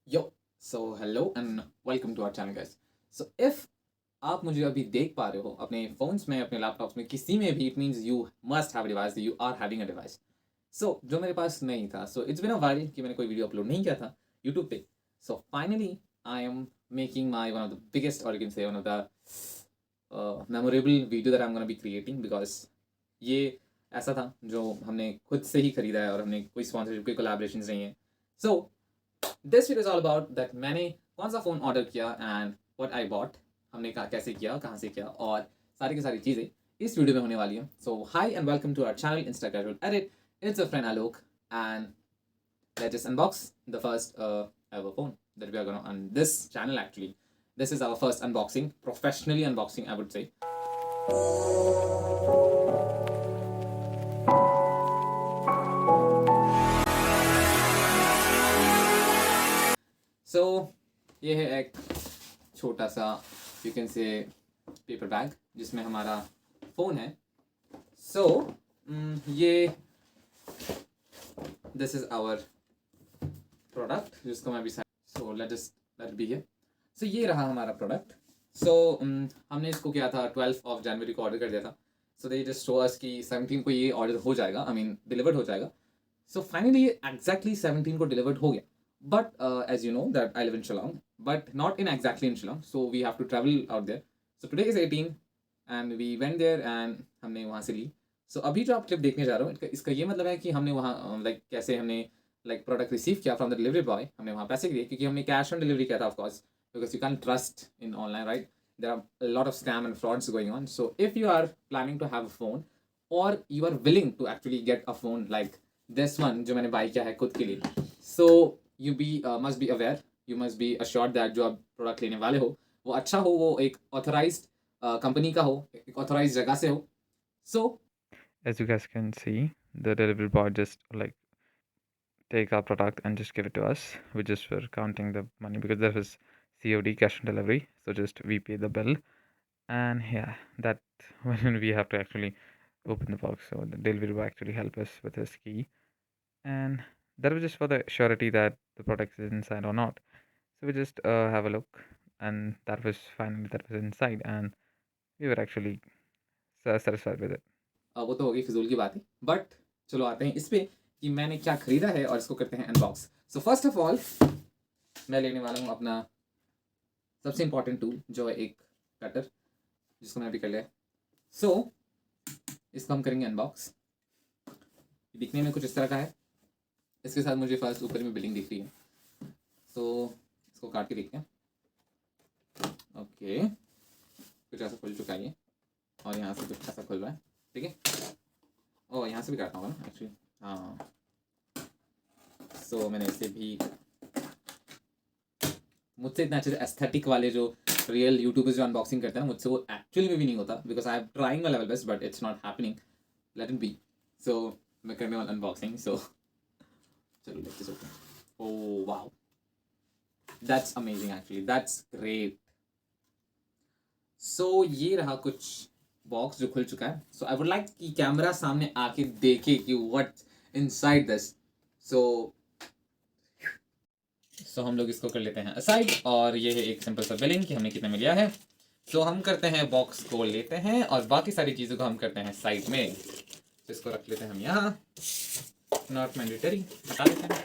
Yo so hello and welcome to our channel guys. So if आप मुझे अभी देख पा रहे हो अपने फ़ोन्स में, अपने लैपटॉप्स में, किसी में भी, it means you must have a device, you are having a device. So जो मेरे पास नहीं था, so it's been a while कि मैंने कोई वीडियो अपलोड नहीं किया था यूट्यूब पे। So finally I am making my one of the biggest, और you can say one of the memorable video that I am gonna be creating, because ये ऐसा था जो हमने खुद से ही खरीदा है और हमने कोई स्पॉन्सरशिप, कोई कोलैबोरेशन नहीं है। So this video is all about that मैंने कौन सा फ़ोन ऑर्डर किया एंड व्हाट आई बॉट, हमने कहा कैसे किया, कहाँ से किया, और सारी की सारी चीज़ें इस वीडियो में होने वाली हैं। So hi and welcome to our channel insta casual edit. It's a friend Alok and let's just unbox the first ever phone that we are going to on this channel. Actually, this is our first unboxing, professionally unboxing, I would say. So ये है एक छोटा सा, you can से, paper bag जिसमें हमारा phone है। सो ये दिस इज़ आवर प्रोडक्ट जिसको मैं अभी, सो लेट बी हियर। सो ये रहा हमारा प्रोडक्ट। सो हमने इसको किया था 12 ऑफ जनवरी को ऑर्डर कर दिया था। सो दे जस्ट शो अस कि 17 को ये ऑर्डर हो जाएगा, आई मीन डिलीवर्ड हो जाएगा। सो फाइनली ये एग्जैक्टली 17 को डिलीवर्ड हो गया। But as you know that I live in Shillong, but not in exactly in Shillong, so we have to travel out there. So today is 18 and we went there and हमने वहाँ से ली। सो अभी जो आप क्लिप देखने जा रहे हो, इसका ये मतलब है कि हमने वहाँ लाइक कैसे हमने लाइक प्रोडक्ट रिसीव किया फ्रॉम द डिलीवरी बॉय। हमने वहाँ पैसे दिए क्योंकि हमने कैश ऑन डिलीवरी किया था, of course, because you can trust in online, right? There are a lot of scam and frauds going on. So if you are planning to have a phone, or you are willing to actually get a phone like this one जो मैंने by किया है खुद के लिए, so you be must be aware, you must be assured that जो आप product लेने वाले हो वो अच्छा हो, वो एक ऑथराइज्ड कंपनी का हो, एक ऑथराइज्ड जगह से हो। So As you guys can see, the delivery boy just like take our product and just give it to us. We just were counting the money because there was COD, cash on delivery. So just we pay the bill, and yeah, that when we have to actually open the box. So the delivery boy actually help us with his key, and that was just for the surety that the product is inside or not. So we just have a look, and that was finally that was inside, and we were actually satisfied with it. वो तो होगी फिजूल की बात है, but चलो आते हैं इस पे कि मैंने क्या खरीदा है और इसको करते हैं unbox. So first of all मैं लेने वाला हूँ अपना सबसे इंपॉर्टेंट टूल, जो है एक कटर, जिसको मैं अभी कर लिया। सो इसको हम करेंगे अनबॉक्स। दिखने में कुछ इस तरह का है। इसके साथ मुझे फर्स्ट ऊपर में बिलिंग दिख रही है। सो इसको काट के देखते हैं। ओके, कुछ ऐसा खुल चुका है ये, और यहाँ से कुछ ऐसा खुल रहा है। ठीक है, ओ यहाँ से भी काटना होगा ना एक्चुअली। हाँ, सो मैंने इसे भी, मुझसे इतना अच्छे से एस्थेटिक वाले जो रियल यूट्यूबर्स जो अनबॉक्सिंग करते हैं ना, मुझसे वो एक्चुअली में भी नहीं होता, because I am trying my level best but it's not happening. Let it be. So मैं करने वाला अनबॉक्सिंग। सो चलो let's just open. Oh wow, that's amazing, actually that's great. So ये रहा कुछ बॉक्स जो खुल चुका है। सो आई वुड लाइक कि कैमरा सामने आके देखे कि व्हाट इनसाइड दिस। सो हम लोग इसको कर लेते हैं असाइड, और ये है एक सिंपल सा बिलिंग कि हमने कितने में लिया है। सो हम करते हैं, बॉक्स को लेते हैं और बाकी सारी चीज़ों को हम करते हैं साइड में। तो इसको रख लेते हैं हम यहाँ, नॉट मैंडेटरी, हटा देते हैं।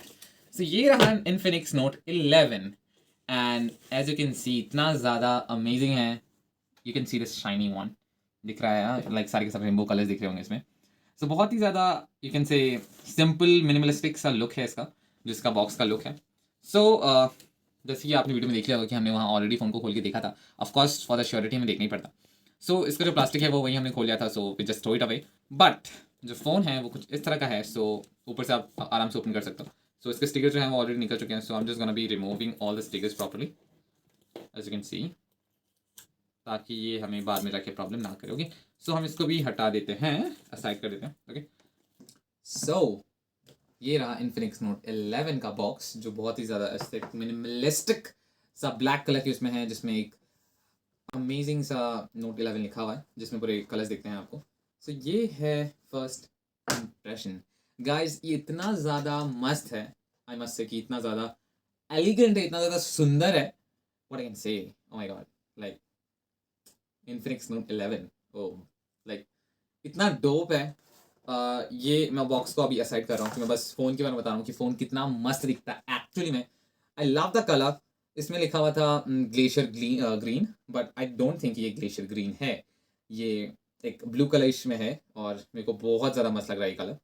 सो ये रहा Infinix note 11 and as you can see इतना ज़्यादा अमेजिंग है। You can see this shiny one दिख रहा है, लाइक सारे के सारे रेनबो कलर्स दिख रहे होंगे इसमें। सो बहुत ही ज़्यादा यू कैन से सिंपल मिनिमलिस्टिक सा लुक है इसका, जिसका बॉक्स का लुक है। सो जैसे कि आपने वीडियो में देख लिया होगा कि हमने वहाँ ऑलरेडी फ़ोन को खोल के देखा था। ऑफकोर्स फॉर द श्योरिटी हमें देखना ही पड़ता। सो इसका जो प्लास्टिक है वो वही हमने खोल लिया था, so we just throw it away. But जो फ़ोन है वो कुछ इस तरह का है। सो ऊपर से आप आराम से ओपन कर सकते हो। सो इसके स्टिकर जो हैं वो ऑलरेडी निकल चुके हैं। So I am just gonna be removing all the stickers properly, as you can see, ताकि ये हमें बाद में जाके प्रॉब्लम ना करे। ओके, सो हम इसको भी हटा देते हैं, असाइड कर देते हैं। ओके, सो ये रहा इन्फिनिक्स नोट 11 का बॉक्स, जो बहुत ही ज़्यादा एस्थेटिक मिनिमलिस्टिक सा ब्लैक कलर की उसमें है, जिसमें एक अमेजिंग सा नोट 11 लिखा हुआ है, जिसमें पूरे कलर्स दिखते हैं आपको। सो ये है फर्स्ट इम्प्रेशन। गाइस ये इतना ज़्यादा मस्त है, आई मस्ट से, कि इतना ज़्यादा एलिगेंट है, इतना ज़्यादा सुंदर है, what I can say, oh my god, like Infinix note 11, oh like इतना डोप है। ये मैं बॉक्स को अभी असाइड कर रहा हूँ कि मैं बस फ़ोन के बारे में बता रहा हूँ कि फ़ोन कितना मस्त दिखता है एक्चुअली में। I love the colour. इसमें लिखा हुआ था glacier green, but I don't think ये ग्लेशियर ग्रीन है, ये एक ब्लू कलरिश में है और मेरे को बहुत ज़्यादा मस्त लग रहा है ये कलर।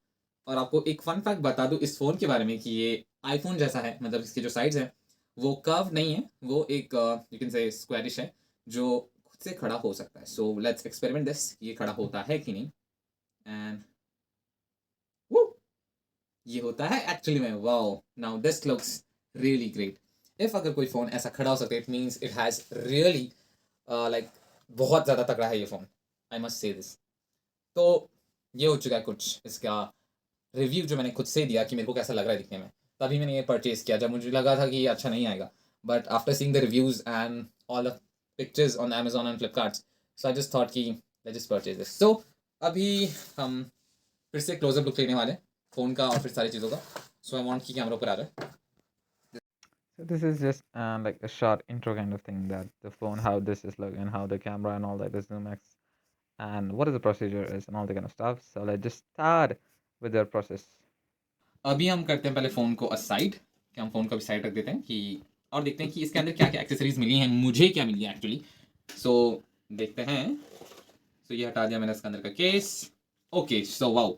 और आपको एक फन फैक्ट बता दूँ इस फ़ोन के बारे में कि ये आईफोन जैसा है, मतलब इसके जो साइड्स हैं वो कर्व नहीं है, वो एक यू कैन से स्क्वायरिश है जो खुद से खड़ा हो सकता है। सो लेट्स एक्सपेरिमेंट दिस, ये खड़ा होता है कि नहीं। एंड ये होता है एक्चुअली में। Wow, now this looks really great. If अगर कोई फ़ोन ऐसा खड़ा हो सकता है, it means it has really like बहुत ज़्यादा तगड़ा है ये फ़ोन, आई मस्ट से दिस। तो ये हो चुका है कुछ इसका रिव्यू जो मैंने खुद से दिया कि मेरे को कैसा लग रहा है दिखने में। तभी मैंने ये परचेज़ किया जब मुझे लगा था कि ये अच्छा नहीं आएगा, but after seeing the reviews and all the pictures on Amazon and Flipkart, so I just thought कि लेट्स जस्ट परचेज दिस। सो अभी हम फिर से क्लोजअप लुक लेने वाले हैं फ़ोन का और फिर सारी चीज़ों का। सो आई वांट कि कैमरा ऊपर आ रहा है। So this is just like a short intro kind of thing, that the phone, how this is look, and how the camera and all that is Zoom X, and what is the procedure is, and all that kind of stuff. So let's just start with the process. अभी हम करते हैं पहले phone को aside, कि हम phone को अभी साइड रख देते हैं कि और देखते हैं कि इसके अंदर क्या क्या एक्सेसरीज मिली हैं, मुझे क्या मिली है एक्चुअली। सो देखते हैं। सो ये हटा दिया मैंने इसके अंदर का केस। ओके, सो वाओ,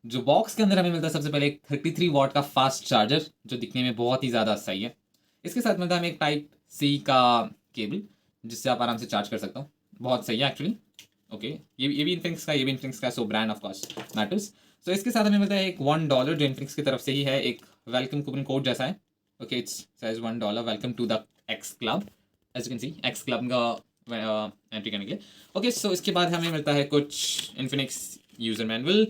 जो बॉक्स के अंदर हमें मिलता है सबसे पहले एक 33 वॉट का फास्ट चार्जर जो दिखने में बहुत ही ज़्यादा सही है। इसके साथ मिलता है हमें एक टाइप सी का केबल जिससे आप आराम से चार्ज कर सकते हो, बहुत सही है एक्चुअली। ओके, ये भी इन्फिनिक्स का, ये भी इन्फिनिक्स का, so brand of course matters. So इसके साथ हमें मिलता है एक $1 जो इन्फिनिक्स की तरफ से ही है, एक वेलकम कूपन कोड जैसा है। Okay, it's size $1, welcome to the X club, as you can see X club का एंट्री करने के लिए। ओके, सो इसके बाद हमें मिलता है कुछ इन्फिनिक्स यूज़र मैनुअल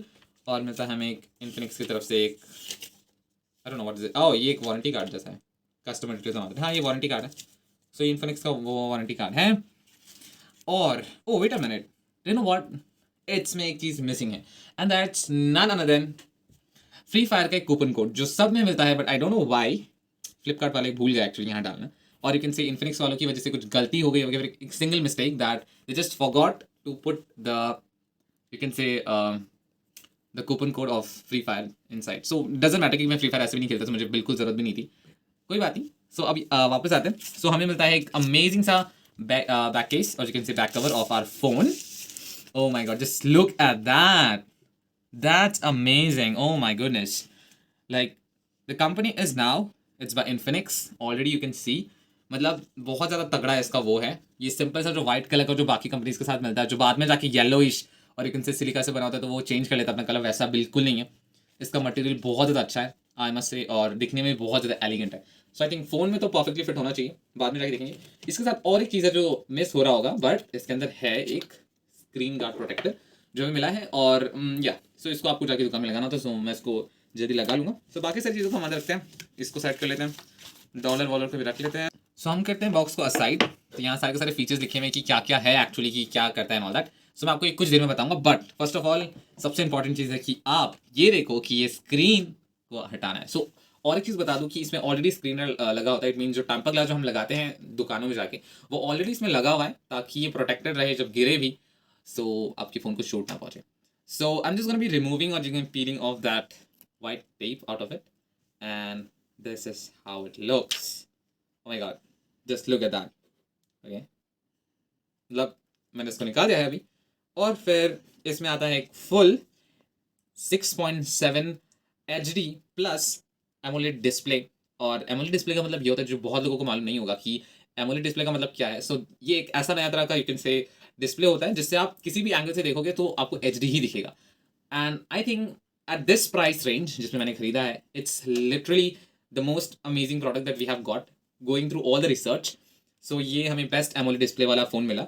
और मिलता है हमें एक इन्फिनिक्स की तरफ से एक, I don't know what is it, oh ये एक वारंटी कार्ड जैसा है, कस्टमर डिटेल्स। हाँ, ये वारंटी कार्ड है। सो ये इन्फिनिक्स का वो वारंटी कार्ड है। और oh wait a minute, you know what, इसमें एक चीज़ मिसिंग है and that's none other than free fire का एक कूपन कोड जो सब में मिलता है, but I don't know why Flipkart वाले भूल गए एक्चुअली यहाँ डालना। और यू कैन से इन्फिनिक्स वालों की वजह से कुछ गलती हो गई होगी, एक single mistake that they just forgot to put the, you can say the coupon code of free fire inside. So doesn't matter कि मैं फ्री फायर ऐसे भी नहीं खेलता, तो मुझे बिल्कुल ज़रूरत भी नहीं थी, कोई बात नहीं। सो अभी वापस आते हैं। सो हमें मिलता है एक अमेजिंग सा बैक केस और you can say back cover of our phone. Oh my god, just look at that. That's amazing. Oh my goodness. Like, the company is now, it's by Infinix. Already you can see. मतलब बहुत ज़्यादा तगड़ा है इसका वो है। ये simple सा जो वाइट कलर का जो बाकी कंपनीज के साथ मिलता है, जो बाद में जाके येलोइश और यू कैन से सिलिका से बना होता है, तो वो चेंज कर लेता है अपना कलर, वैसा बिल्कुल नहीं है। इसका मटेरियल बहुत ज़्यादा अच्छा है, आई मस्ट से, और दिखने में बहुत ज़्यादा एलिगेंट है। सो आई थिंक फ़ोन में तो परफेक्टली फिट होना चाहिए, बाद में जाके देखेंगे। इसके साथ और एक चीज़ है जो मिस हो रहा होगा, बट इसके अंदर है एक स्क्रीन गार्ड प्रोटेक्टर जो हमें मिला है। और या सो इसको आपको जाके दुकान में लगाना होता है, सो मैं इसको जल्दी लगा लूँगा। सो बाकी सारी चीज़ों को हम अंदर रखते हैं, इसको सेट कर लेते हैं, डॉलर वॉलर को भी रख लेते हैं। सो हम करते हैं बॉक्स को असाइड। तो यहाँ सारे के सारे फीचर्स लिखे हुए हैं कि क्या क्या है एक्चुअली, कि क्या करता है एंड ऑल दैट। सो मैं आपको एक कुछ देर में बताऊंगा, बट फर्स्ट ऑफ ऑल सबसे इंपॉर्टेंट चीज़ है कि आप ये देखो कि ये स्क्रीन को हटाना है। सो और एक चीज़ बता दूं कि इसमें ऑलरेडी स्क्रीनर लगा होता है। इट मीन जो टेम्पर ग्लास जो हम लगाते हैं दुकानों में जाके, वो ऑलरेडी इसमें लगा हुआ है ताकि ये प्रोटेक्टेड रहे जब गिरे भी, सो आपके फ़ोन को चोट ना पहुंचे। So I am just gonna be removing और peeling off that white tape out of it, and this is how it looks. Oh my god, just look at that. Okay, मतलब मैंने इसको निकाल दिया है अभी। और फिर इसमें आता है एक full 6.7 HD plus AMOLED display. और एमोलेड डिस्प्ले का मतलब ये होता है, जो बहुत लोगों को मालूम नहीं होगा कि एमोलेड डिस्प्ले का मतलब क्या है। सो ये एक ऐसा नया तरह का यू कैन से डिस्प्ले होता है जिससे आप किसी भी एंगल से देखोगे तो आपको HD ही दिखेगा। And I think at this price range जिसमें मैंने खरीदा है, it's literally the most amazing product that we have got going through all the research. So ये हमें बेस्ट एमोलेड डिस्प्ले वाला फ़ोन मिला।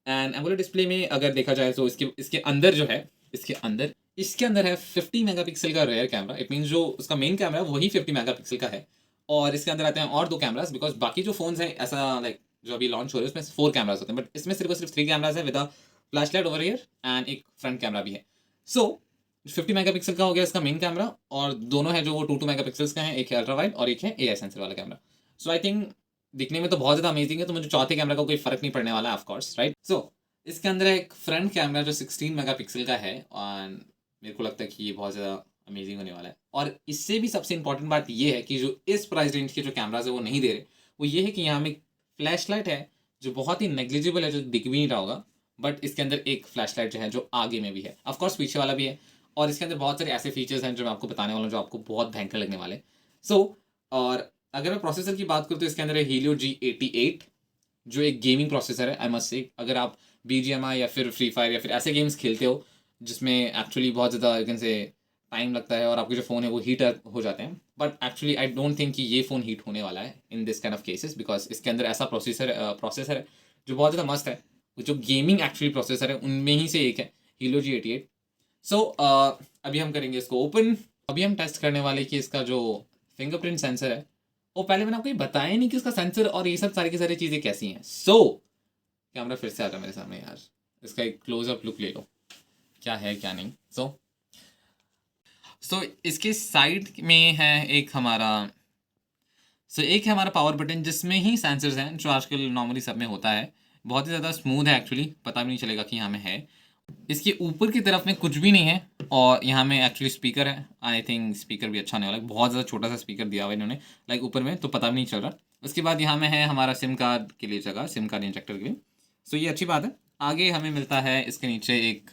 एंड एमोलेड डिस्प्ले में अगर देखा जाए तो इसके अंदर जो है, इसके अंदर है 50 मेगापिक्सल का रेयर कैमरा। इट मीन्स जो उसका मेन कैमरा है वही 50 मेगापिक्सल का है। और इसके अंदर आते हैं और 2 कैमरास, बिकॉज बाकी जो फ़ोन्स हैं ऐसा लाइक जो अभी लॉन्च हो रहे हैं उसमें 4 कैमरास होते हैं, बट इसमें सिर्फ 3 कैमरास है with a flash light over here and एक फ्रंट कैमरा भी है। सो 50 मेगापिक्सल का हो गया इसका मेन कैमरा, और दोनों है जो वो 2 मेगापिक्सल्स का है, एक है अल्ट्रा वाइड और एक है एआई सेंसर वाला कैमरा। सो आई थिंक दिखने में तो बहुत ज़्यादा अमेजिंग है, तो मुझे चौथे कैमरा का कोई फर्क नहीं पड़ने वाला है ऑफ कोर्स, राइट। सो इसके अंदर एक फ्रंट कैमरा जो 16 मेगापिक्सल का है, और मेरे को लगता है कि ये बहुत ज़्यादा अमेजिंग होने वाला है। और इससे भी सबसे इंपॉर्टेंट बात ये है कि जो इस प्राइस रेंज के जो कैमराज है वो नहीं दे रहे, वो ये है कि यहाँ में फ्लैश लाइट है जो बहुत ही नेग्लिजिबल है, जो दिख भी नहीं रहा होगा, बट इसके अंदर एक फ्लैश लाइट जो है जो आगे में भी है, ऑफकोर्स पीछे वाला भी है, और इसके अंदर बहुत सारे ऐसे फीचर्स हैं जो मैं आपको बताने वाला हूँ जो आपको बहुत भयंकर लगने वाले। सो और अगर मैं प्रोसेसर की बात करूँ तो इसके अंदर है Helio G88, जो एक गेमिंग प्रोसेसर है। आई मस्ट से अगर आप BGMI या फिर फ्री फायर या फिर ऐसे गेम्स खेलते हो जिसमें एक्चुअली बहुत ज़्यादा यू कैन से टाइम लगता है और आपके जो फ़ोन है वो हीट हो जाते हैं, but actually I don't think कि ये फ़ोन हीट होने वाला है in this kind of cases, because इसके अंदर ऐसा प्रोसेसर है जो बहुत ज़्यादा मस्त है। जो गेमिंग एक्चुअली प्रोसेसर है उनमें ही से एक है Helio G88। सो अभी हम करेंगे इसको ओपन। अभी हम टेस्ट करने वाले कि इसका जो फिंगरप्रिंट सेंसर है, वो पहले मैंने आपको ये बताया नहीं कि उसका सेंसर और ये सब सारी की सारी चीज़ें कैसी हैं। सो कैमरा फिर से आ रहा है मेरे सामने यार, इसका एक क्लोजअप लुक ले लो, क्या है क्या नहीं। सो इसके साइड में है एक है हमारा पावर बटन, जिसमें ही सेंसर्स हैं जो आजकल नॉर्मली सब में होता है। बहुत ही ज़्यादा स्मूथ है एक्चुअली, पता भी नहीं चलेगा कि यहाँ में है। इसके ऊपर की तरफ में कुछ भी नहीं है, और यहाँ में एक्चुअली स्पीकर है। आई थिंक स्पीकर भी अच्छा होने वाला है, बहुत ज़्यादा छोटा सा स्पीकर दिया हुआ है इन्होंने लाइक ऊपर में, तो पता भी नहीं चल रहा। उसके बाद यहाँ में है हमारा सिम कार्ड के लिए जगह, सिम कार्ड इंजेक्टर के लिए। सो ये अच्छी बात है। आगे हमें मिलता है इसके नीचे एक,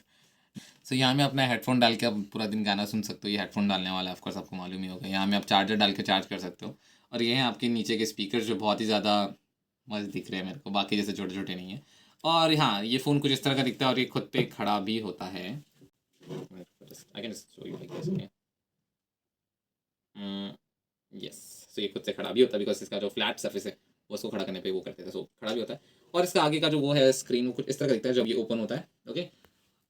सो यहाँ में अपना हेडफोन डाल के आप पूरा दिन गाना सुन सकते हो। ये हेडफोन डालने वाला है, ऑफकोर्स आपको मालूम ही होगा। यहाँ में आप चार्जर डाल के चार्ज कर सकते हो। और ये हैं आपके नीचे के स्पीकर जो बहुत ही ज़्यादा मस्त दिख रहे हैं मेरे को, बाकी जैसे छोटे छोटे नहीं है। और हाँ, ये फ़ोन कुछ इस तरह का दिखता है और ये खुद पे खड़ा भी होता है। I can show you like this. Yes, so ये खुद से खड़ा भी होता है बिकॉज इसका जो फ्लैट सरफेस है वो उसको खड़ा करने पे वो करते थे, सो खड़ा भी होता है। और इसका आगे का जो वो है स्क्रीन, वो कुछ इस तरह का दिखता है जब ये ओपन होता है। ओके,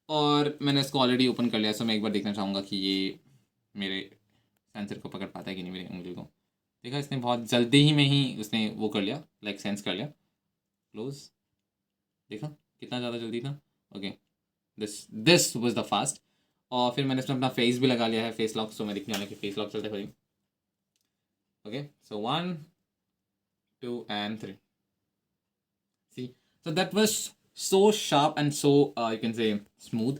और मैंने इसको ऑलरेडी ओपन कर लिया, सो मैं एक बार देखना चाहूँगा कि ये मेरे सेंसर को पकड़ पाता है कि नहीं, मेरी उंगली को। देखा, इसने बहुत जल्दी ही में ही उसने वो कर लिया, लाइक सेंस कर लिया। क्लोज, देखा कितना ज़्यादा जल्दी था। Okay, this was the fast. और फिर मैंने इसमें अपना फेस भी लगा लिया है, फेस लॉक, सो मैं दिखने वाला कि फेस लॉक चलते खड़ी। Okay, so 1 2 and 3। See, so that was so sharp and so you can say smooth।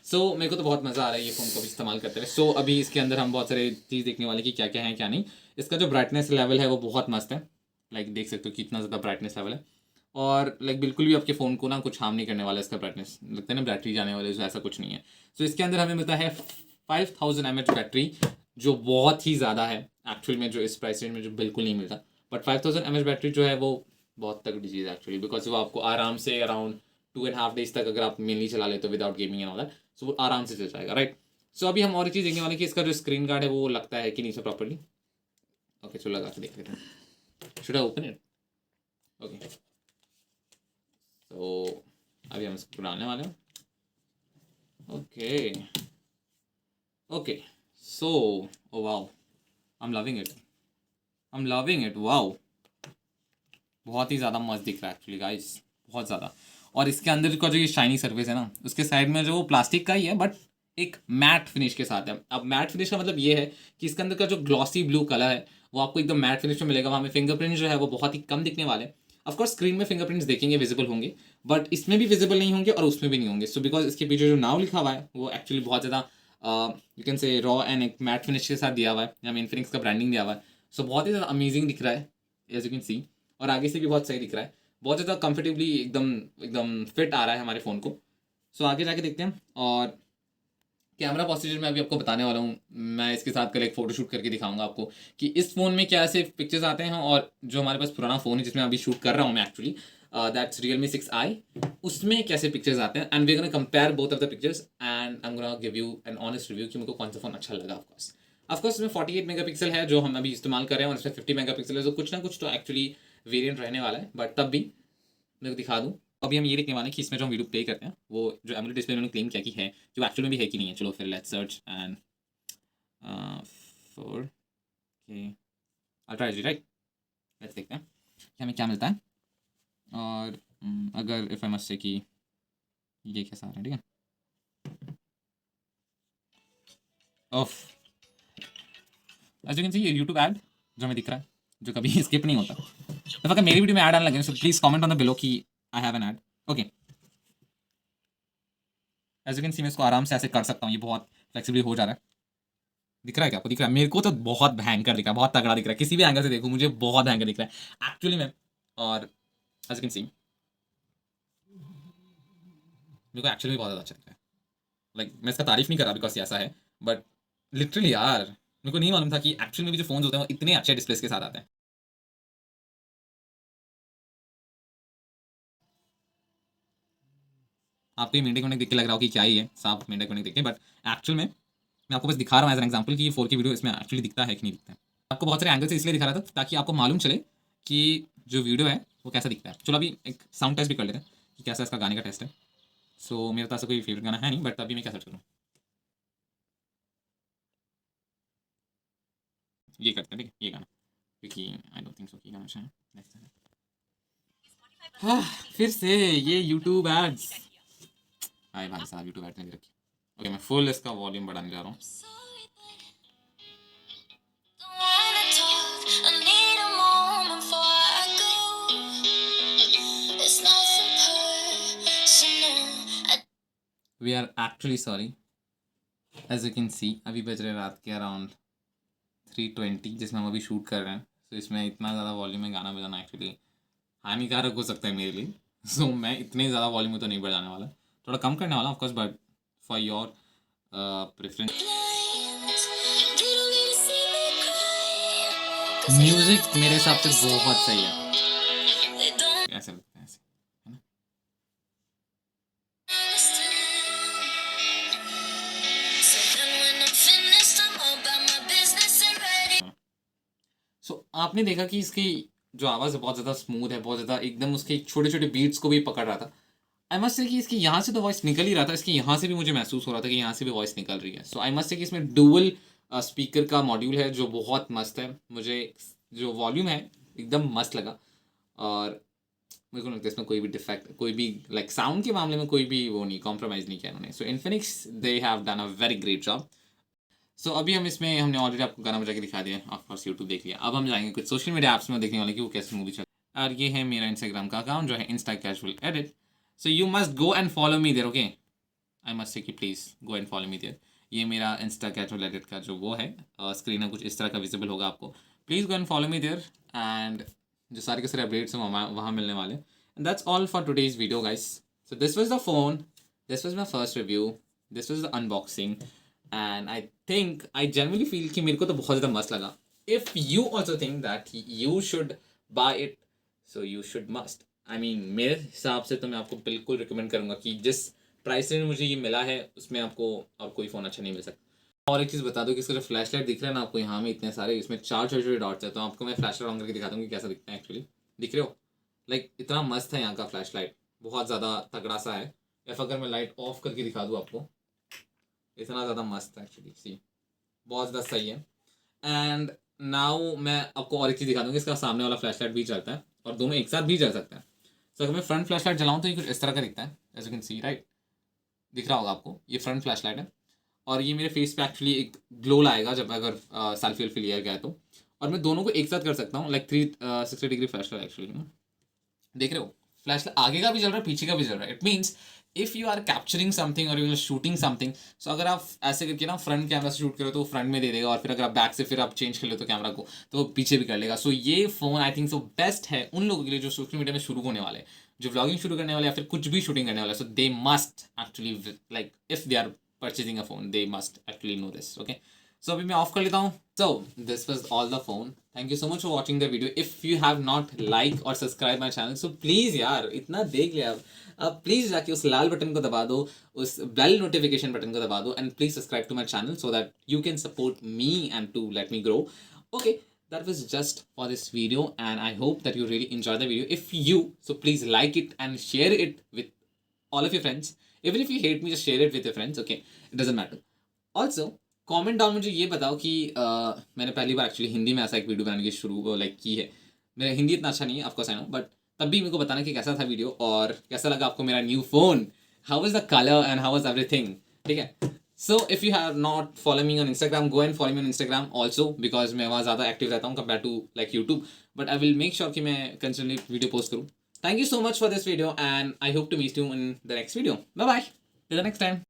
सो मेरे को तो बहुत मज़ा आ रहा है ये फ़ोन को भी इस्तेमाल करते हुए। सो अभी इसके अंदर हम बहुत सारे चीज़ देखने वाले कि क्या क्या है क्या नहीं। इसका जो ब्राइटनेस लेवल है वो बहुत मस्त है, लाइक देख सकते हो कितना ज़्यादा ब्राइटनेस लेवल है। और लाइक बिल्कुल भी आपके फ़ोन को ना कुछ हार्म नहीं करने वाला इसका ब्राइटनेस, लगता है ना बैटरी जाने वाले, जो ऐसा कुछ नहीं है। सो इसके अंदर हमें मिलता है 5000 mAh बैटरी, जो बहुत ही ज़्यादा है एक्चुअल में, जो इस प्राइस रेंज में जो बिल्कुल नहीं मिलता। बट 5000 mAh बैटरी जो है वो बहुत तगड़ी चीज़ है एक्चुअली, बिकॉज वो आपको आराम से अराउंड 2.5 days तक अगर आप मेनली चला लेते हो without gaming and all that, so वो आराम से चल जाएगा, राइट। सो अभी हम और एक चीज़ देखने वाले कि इसका जो स्क्रीन गार्ड है वो लगता है कि नहीं से प्रॉपरली। ओके, चलो लगा के देख लेते हैं। Should I open it? Okay, तो अभी हम इसको डालने वाले हैं। Okay okay, so oh wow, I am loving it, I am loving it, wow, बहुत ही ज़्यादा मस्त दिख रहा है एक्चुअली गाइस, बहुत ज़्यादा। और इसके अंदर का जो ये शाइनी सरफेस है ना, उसके साइड में जो वो प्लास्टिक का ही है बट एक मैट फिनिश के साथ है। अब मैट फिनिश का मतलब ये है कि इसके अंदर का जो ग्लॉसी ब्लू कलर है वो आपको एकदम मैट फिनिश में मिलेगा। वहाँ में फिंगरप्रिंट जो है वो बहुत ही कम दिखने वाले हैं। ऑफकोर्स स्क्रीन में फिंगरप्रिंट्स देखेंगे विजिबल होंगे, बट इसमें भी विजिबल नहीं होंगे और उसमें भी नहीं होंगे। सो बिकॉज इसके पीछे जो नाम लिखा हुआ है वो एक्चुअली बहुत ज़्यादा यू कैन से रॉ एंड एक मैट फिनिश के साथ दिया हुआ है, या इन्फिनिक्स का ब्रांडिंग दिया हुआ है। सो बहुत ही ज़्यादा अमेजिंग दिख रहा है एज यू कैन सी, और आगे से भी बहुत सही दिख रहा है, बहुत ज़्यादा कंफर्टेबली एकदम एकदम फिट आ रहा है हमारे फ़ोन को। सो आगे जाके देखते हैं। और कैमरा प्रोसीजर मैं अभी आपको बताने वाला हूँ। मैं इसके साथ कल एक फ़ोटो शूट करके दिखाऊंगा आपको कि इस फ़ोन में क्या ऐसे पिक्चर्स आते हैं, और जो हमारे पास पुराना फ़ोन है जिसमें अभी शूट कर रहा हूँ मैं एक्चुअली, दैट्स Realme 6i, उसमें कैसे पिक्चर्स आते हैं। And we gonna compare both of the pictures and I am gonna give you an honest review कि मुझको कौन सा फ़ोन अच्छा लगा। ऑफकोर्स इसमें 48 मेगापिक्सल है जो हम अभी इस्तेमाल कर रहे हैं, और इसमें 50 मेगापिक्सल है, तो कुछ ना कुछ तो एक्चुअली वेरिएंट रहने वाला है, बट तब भी मैं दिखा दूँ। अभी हम ये देखने वाले हैं कि इसमें जो हम वीडियो प्ले करते हैं वो जो एमुलेट डिस्प्ले उन्होंने क्लेम किया कि है, जो एक्चुअल में भी है कि नहीं है। चलो फिर let's search and 4K ultra H D, right. Let's देखते हैं कि हमें क्या मिलता है। और अगर इफ़ आई मस्ट से कि ये कैसा आ रहा है, ठीक है। Of as you can see ये यूट्यूब ऐड जो हमें दिख रहा है, जो कभी स्किप नहीं होता। तो अगर मेरी वीडियो में ऐड आने लगे, so please comment on the below कि I have an ad. Okay, as you can see मैं इसको आराम से ऐसे कर सकता हूँ, ये बहुत फ्लेक्सिबली हो जा रहा है। दिख रहा है क्या आपको? दिख रहा है? मेरे को तो बहुत भयंकर दिख रहा है, बहुत तगड़ा दिख रहा है, किसी भी एंगल से देखो मुझे बहुत भयंकर दिख रहा है एक्चुअली में। और एज यू कैन सी मेरे को एक्चुअली बहुत ज़्यादा अच्छा दिख रहा है। लाइक मैं इसका तारीफ नहीं कर रहा बिकॉज ऐसा है, बट लिटरली यार मेरे को नहीं मालूम था कि एक्चुअल में भी जो फोन होते हैं वो इतने अच्छे डिस्प्लेस के साथ आते हैं। आपको ये मेंढक वेंढक देख के लग रहा हो कि क्या ही है, साफ मेंढक वेंढक देख के, बट एक्चुअल में मैं आपको बस दिखा रहा हूँ एज एन एग्जाम्पल कि ये 4K वीडियो इसमें एक्चुअली दिखता है कि नहीं दिखता है। आपको बहुत सारे एंगल से इसलिए दिखा रहा था ताकि आपको मालूम चले कि जो वीडियो है वो कैसा दिखता है। चलो अभी एक साउंड टेस्ट भी कर लेते हैं कि कैसा इसका गाने का टेस्ट है। सो मेरे पास कोई फेवरेट गाना है नहीं, बट अभी मैं क्या सर्च करूँ, ये करते हैं ठीक है, ये गाना, क्योंकि आई डोंट थिंक सो कि गाना अच्छा है। नेक्स्ट है हाँ, फिर से ये यूट्यूब एड्स। हाय भाई साहब, यूट्यूब एड्स नहीं रखी। ओके, मैं फुल इसका वॉल्यूम बढ़ाने जा रहा हूँ। We are actually sorry, as you can see अभी बज रहे रात के अराउंड 3:20 जिसमें हम अभी शूट कर रहे हैं। तो इसमें इतना ज़्यादा वॉल्यूम में गाना बजाना एक्चुअली हानिकारक हो सकता है मेरे लिए। सो मैं इतने ज़्यादा वॉल्यूम में तो नहीं बजाने वाला, थोड़ा कम करने वाला of course, but for your preference. Music मेरे हिसाब से बहुत सही है, ऐसे लगता है ऐसे, है ना? सो आपने देखा कि इसकी जो आवाज़ है बहुत ज़्यादा स्मूथ है, बहुत ज़्यादा एकदम उसके छोटे छोटे बीट्स को भी पकड़ रहा था। आई मस्ट से कि इसकी यहाँ से तो वॉइस निकल ही रहा था, इसकी यहाँ से भी मुझे महसूस हो रहा था कि यहाँ से भी वॉइस निकल रही है। सो आई मस्ट से कि इसमें डुअल स्पीकर का मॉड्यूल है जो बहुत मस्त है। मुझे जो वॉल्यूम है एकदम मस्त लगा, और मेरे को लगता है इसमें कोई भी डिफेक्ट, कोई भी लाइक साउंड के मामले में कोई भी वो नहीं, कॉम्प्रोमाइज़ नहीं किया उन्होंने। So Infinix they have done a very great job. So अभी हम इसमें हमने ऑलरेडी आपको गाना बजा के दिखा दिया, ऑफकोर्स यूट्यूब देख लिया। अब हम जाएंगे कुछ सोशल मीडिया ऐप्स में देखने वाले कि वो कैसे मूवी चल। और ये है मेरा इंस्टाग्राम का अकाउंट जो है insta casual edit. So you must go and follow me there, okay. I must say कि please go and follow me there. ये मेरा इंस्टा कैजुअल एडिट का जो वो है स्क्रीन है, कुछ इस तरह का विजिबल होगा आपको। Please go and follow me there, and जो सारे के सारे अपडेट्स हैं वहाँ मिलने वाले। And that's all for today's video guys. So this was the phone, this was my first review, this was the unboxing, and I think I generally feel कि मेरे को तो बहुत ज़्यादा मस्त लगा। If you also think that you should buy it, so you should must. I mean मेरे हिसाब से तो मैं आपको बिल्कुल रिकमेंड करूँगा कि जिस प्राइस रेंज मुझे ये मिला है उसमें आपको और कोई फ़ोन अच्छा नहीं मिल सकता। और एक चीज़ बता दो कि इसका जो फ्लैश लाइट दिख रहा है ना आपको यहाँ में इतने सारे, इसमें 4 छोटे छोटे डॉट्स है। तो आपको मैं फ्लैश लाइट ऑन करके दिखा दूँगी कैसा दिखता है एक्चुअली। दिख रहे हो? लाइक इतना मस्त है यहाँ का फ्लैश लाइट, बहुत ज़्यादा तगड़ा सा है। या फिर अगर मैं लाइट ऑफ करके दिखा दूँ आपको, इतना ज़्यादा मस्त है एक्चुअली, सी बहुत ज़्यादा सही है। एंड नाउ मैं आपको और एक चीज़ दिखा दूँगी, इसका सामने वाला फ्लैश लाइट भी चलता है और दोनों एक साथ भी जल सकता है। सो अगर मैं फ्रंट फ्लैश लाइट जलाऊँ तो ये कुछ इस तरह का दिखता है, as you can see right. दिख रहा होगा आपको, ये फ्रंट फ्लैश लाइट है। और ये मेरे फेस पे एक्चुअली एक ग्लो लाएगा जब अगर सेल्फी वेल्फी लिया गया है तो। और मैं दोनों को एक साथ कर सकता हूँ, like 360 degree flash light actually. देख रहे हो? फ्लैश आगे का भी चल रहा है, पीछे का भी चल रहा है। It means if you are capturing something और you are shooting something, so अगर आप ऐसे करके ना फ्रंट कैमरा से शूट करो तो फ्रंट में दे देगा, और फिर अगर आप बैक से फिर आप चेंज कर लो तो कैमरा को, तो वो पीछे भी कर लेगा। सो ये phone I think so best है उन लोगों के लिए जो सोशल मीडिया में शुरू होने वाले, जो व्लॉगिंग शुरू करने वाले या फिर कुछ भी शूटिंग करने वाले। So they must actually, like if they are purchasing a phone, they must actually know this, okay. So अभी मैं ऑफ कर लेता हूँ। So this was all the phone. Thank you so much for watching the video. If you have not like और subscribe my channel, so please यार इतना देख लिया, अब प्लीज़ जाके उस लाल बटन को दबा दो, उस बेल नोटिफिकेशन बटन को दबा दो, and please subscribe to my channel so that you can support me and to let me grow, okay. That was just for this video, and I hope that you really enjoyed the video. If you, so please like it and share it with all of your friends. Even if you hate me, just share it with your friends, okay? It doesn't matter. Also, comment down मुझे ये बताओ कि मैंने पहली बार actually Hindi में ऐसा एक video बनाने की शुरू लाइक की है। मेरा हिंदी इतना अच्छा नहीं है, ऑफकोर्स आई नो, बट तब भी मेरे को बताना कि कैसा था वीडियो और कैसा लगा आपको मेरा new phone, how was the colour and how was everything, ठीक है। So if you have not follow me on Instagram, go and follow me on Instagram also, because मैं वहाँ ज़्यादा एक्टिव रहता हूँ compare to like YouTube, but I will make sure कि मैं continuously video post करूँ. Thank you so much for this video, and I hope to meet you in the next video. Bye bye. Till the next time.